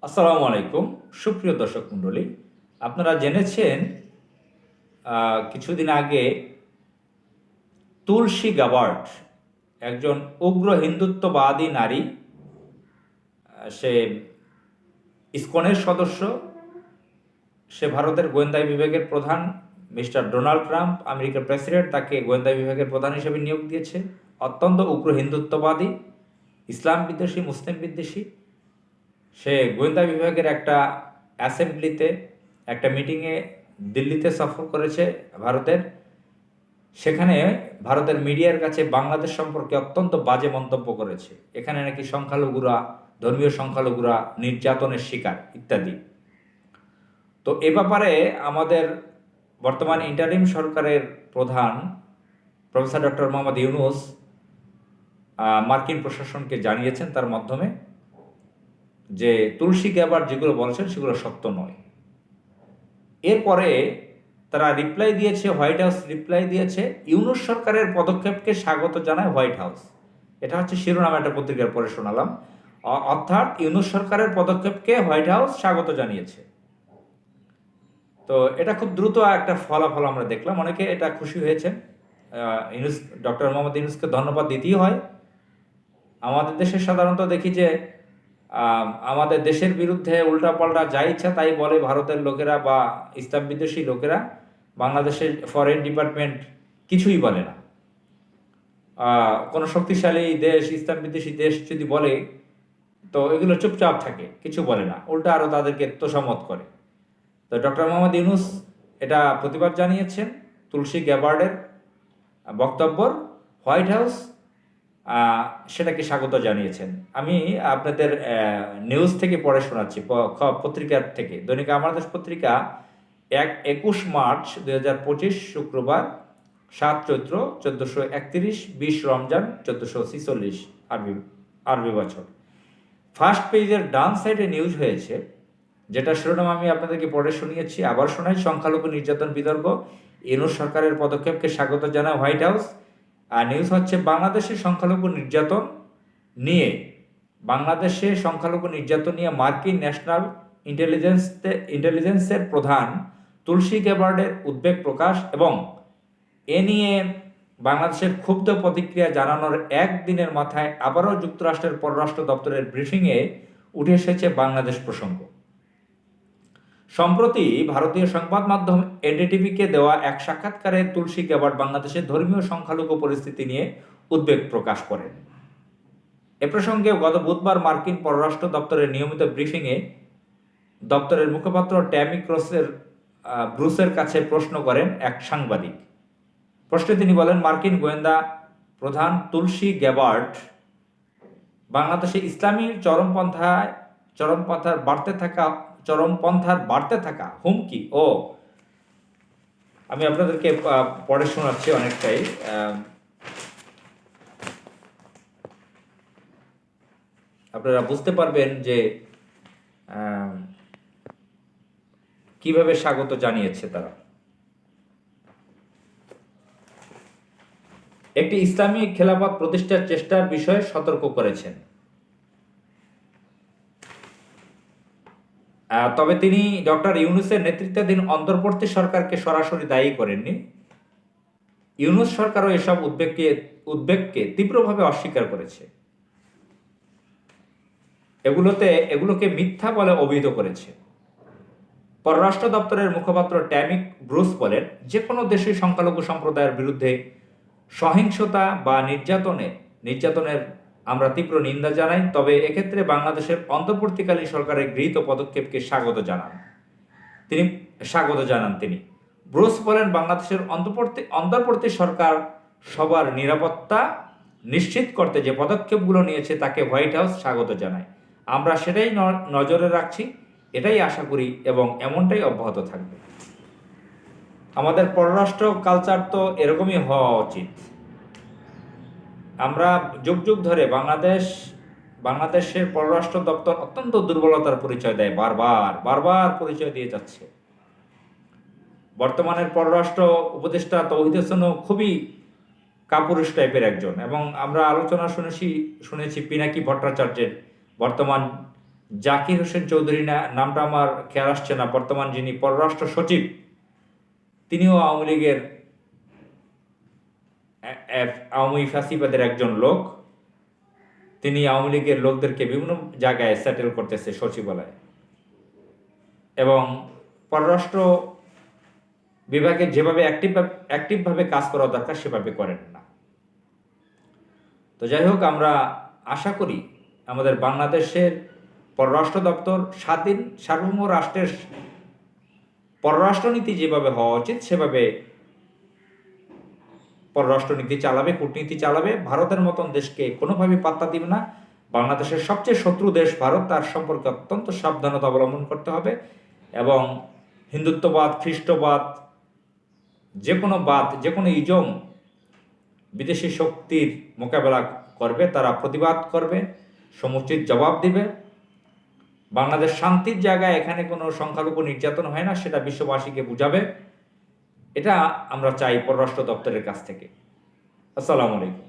আসসালামু আলাইকুম সুপ্রিয় দর্শক মণ্ডলী, আপনারা জেনেছেন কিছুদিন আগে তুলসী গাবার্ড একজন উগ্র হিন্দুত্ববাদী নারী। সে ইসকনের সদস্য, সে ভারতের গোয়েন্দা বিভাগের প্রধান। মিস্টার ডোনাল্ড ট্রাম্প, আমেরিকার প্রেসিডেন্ট, তাকে গোয়েন্দা বিভাগের প্রধান হিসেবে নিয়োগ দিয়েছে। অত্যন্ত উগ্র হিন্দুত্ববাদী, ইসলাম বিদ্বেষী, মুসলিম বিদ্বেষী। সে গোয়েন্দা বিভাগের একটা অ্যাসেম্বলিতে, একটা মিটিংয়ে দিল্লিতে সফর করেছে ভারতের। সেখানে ভারতের মিডিয়ার কাছে বাংলাদেশ সম্পর্কে অত্যন্ত বাজে মন্তব্য করেছে। এখানে নাকি সংখ্যালঘুরা, ধর্মীয় সংখ্যালঘুরা নির্যাতনের শিকার ইত্যাদি। তো এ ব্যাপারে আমাদের বর্তমান ইন্টারিম সরকারের প্রধান প্রফেসর ডক্টর মোহাম্মদ ইউনূস মার্কিন প্রশাসনকে জানিয়েছেন তার মাধ্যমে যে তুলসী গ্যাবার্ড যেগুলো বলছেন সেগুলো সত্য নয়। এরপরে তারা রিপ্লাই দিয়েছে, হোয়াইট হাউস রিপ্লাই দিয়েছে, ইউনূস সরকারের পদক্ষেপকে স্বাগত জানায় হোয়াইট হাউস। এটা হচ্ছে শিরোনাম একটা পত্রিকার পরে শোনালাম। অর্থাৎ ইউনূস সরকারের পদক্ষেপকে হোয়াইট হাউস স্বাগত জানিয়েছে। তো এটা খুব দ্রুত একটা ফলাফল আমরা দেখলাম, অনেকে এটা খুশি হয়েছেন। ইউনূস, ডক্টর মোহাম্মদ ইউনূসকে ধন্যবাদ দিতেই হয়। আমাদের দেশে সাধারণত দেখি যে আমাদের দেশের বিরুদ্ধে উল্টাপাল্টা যা ইচ্ছা তাই বলে ভারতের লোকেরা বা ইসলাম বিদ্বেষী লোকেরা। বাংলাদেশের ফরেন ডিপার্টমেন্ট কিছুই বলে না। কোনো শক্তিশালী দেশ, ইসলাম বিদ্বেষী দেশ যদি বলে তো এগুলো চুপচাপ থাকে, কিছু বলে না, উল্টা আরও তাদেরকে তোষামত করে। তো ডক্টর মোহাম্মদ ইউনূস এটা প্রতিবাদ জানিয়েছেন তুলসী গ্যাবার্ডের বক্তব্যর। হোয়াইট হাউস সেটাকে স্বাগত জানিয়েছেন। আমি আপনাদের নিউজ থেকে পড়ে শোনাচ্ছি, পত্রিকার থেকে। দৈনিক আমার দেশ পত্রিকা 21 মার্চ 2025 শুক্রবার, 7 চৈত্র 1431, 20 রমজান 1446 আরবি বছর। ফার্স্ট পেজের ডান সাইডে নিউজ হয়েছে, যেটা শিরোনাম আমি আপনাদেরকে পড়ে শুনিয়েছি, আবার শোনাই। সংখ্যালঘু নির্যাতন বিতর্ক, ইউনূস সরকারের পদক্ষেপকে স্বাগত জানায় হোয়াইট হাউস। আর নিউজ হচ্ছে বাংলাদেশের সংখ্যালঘু নির্যাতন নিয়ে, মার্কিন ন্যাশনাল ইন্টেলিজেন্সের প্রধান তুলসী গ্যাবার্ডের উদ্বেগ প্রকাশ এবং এ নিয়ে বাংলাদেশের ক্ষুব্ধ প্রতিক্রিয়া জানানোর একদিনের মাথায় আবারও যুক্তরাষ্ট্রের পররাষ্ট্র দপ্তরের ব্রিফিংয়ে উঠে এসেছে বাংলাদেশ প্রসঙ্গ। সম্প্রতি ভারতীয় সংবাদ মাধ্যম এনডিটিভিকে দেওয়া এক সাক্ষাৎকারে তুলসী গ্যাবার্ড বাংলাদেশের ধর্মীয় সংখ্যালঘু পরিস্থিতি নিয়ে উদ্বেগ প্রকাশ করেন। এ প্রসঙ্গে গত বুধবার মার্কিন পররাষ্ট্র দপ্তরের নিয়মিত ব্রিফিংয়ে দপ্তরের মুখপাত্র ট্যামি ব্রুসের কাছে প্রশ্ন করেন এক সাংবাদিক। প্রশ্নে তিনি বলেন, মার্কিন গোয়েন্দা প্রধান তুলসী গ্যাবার্ড বাংলাদেশে ইসলামী চরমপন্থার বাড়তে থাকা হুমকি ও, আমি আপনাদেরকে পড়ে শোনাচ্ছি অনেকটাই। আপনারা বুঝতে পারবেন যে কিভাবে স্বাগত জানিয়েছে তারা। একটি ইসলামী খেলাফত প্রতিষ্ঠার চেষ্টার বিষয়ে সতর্ক করেছেন। তবে তিনি ডক্টর ইউনূসের নেতৃত্বাধীন অন্তর্বর্তী সরকারকে সরাসরি দায়ী করেননি। ইউনূস সরকারও এসব উদ্বেগকে তীব্রভাবে অস্বীকার করেছে, এগুলোকে মিথ্যা বলে অভিহিত করেছে। পররাষ্ট্র দপ্তরের মুখপাত্র ট্যামি ব্রুস বলেন, যে কোনো দেশের সংখ্যালঘু সম্প্রদায়ের বিরুদ্ধে সহিংসতা বা নির্যাতনের আমরা তীব্র নিন্দা জানাই। তবে এক্ষেত্রে বাংলাদেশের অন্তর্বর্তীকালীন সরকারের গৃহীত পদক্ষেপকে স্বাগত জানান তিনি। ব্রুস বলেন, বাংলাদেশের অন্তর্বর্তী সরকার সবার নিরাপত্তা নিশ্চিত করতে যে পদক্ষেপগুলো নিয়েছে তাকে হোয়াইট হাউস স্বাগত জানায়। আমরা সেটাই নজরে রাখছি, এটাই আশা করি এবং এমনটাই অব্যাহত থাকবে। আমাদের পররাষ্ট্র কালচার তো এরকমই হওয়া উচিত। আমরা যুগ যুগ ধরে বাংলাদেশের পররাষ্ট্র দপ্তর অত্যন্ত দুর্বলতার পরিচয় দেয়, বারবার পরিচয় দিয়ে যাচ্ছে। বর্তমানের পররাষ্ট্র উপদেষ্টা তৌহিদ হোসেনও খুবই কাপুরুষ টাইপের একজন, এবং আমরা আলোচনা শুনেছি পিনাকি ভট্টাচার্যের বর্তমান জাকির হোসেন চৌধুরী, নামটা আমার খেয়াল আসছে না, বর্তমান যিনি পররাষ্ট্র সচিব, তিনিও আওয়ামী লীগের আওয়ামী ফ্যাসিবাদের একজন লোক। তিনি আওয়ামী লীগের লোকদেরকে বিভিন্ন জায়গায় সেটেল করতেছে সচিবালয়ে, এবং পররাষ্ট্র বিভাগে যেভাবে অ্যাক্টিভভাবে কাজ করা দরকার সেভাবে করেন না। তো যাই হোক, আমরা আশা করি আমাদের বাংলাদেশের পররাষ্ট্র দপ্তর স্বাধীন সার্বভৌম রাষ্ট্রের পররাষ্ট্রনীতি যেভাবে হওয়া উচিত সেভাবে পররাষ্ট্রনীতি চালাবে, কূটনীতি চালাবে। ভারতের মতন দেশকে কোনোভাবেই পাত্তা দিবে না। বাংলাদেশের সবচেয়ে শত্রু দেশ ভারত, তার সম্পর্কে অত্যন্ত সাবধানতা অবলম্বন করতে হবে, এবং হিন্দুত্ববাদ, খ্রিস্টবাদ, যে কোনো ইজম বিদেশি শক্তির মোকাবেলা করবে, তারা প্রতিবাদ করবে, সমুচিত জবাব দিবে। বাংলাদেশ শান্তির জায়গায়, এখানে কোনো সংখ্যালঘু নির্যাতন হয় না, সেটা বিশ্ববাসীকে বুঝাবে। এটা আমরা চাই পররাষ্ট্র দপ্তরের কাছ থেকে। আসসালামু আলাইকুম।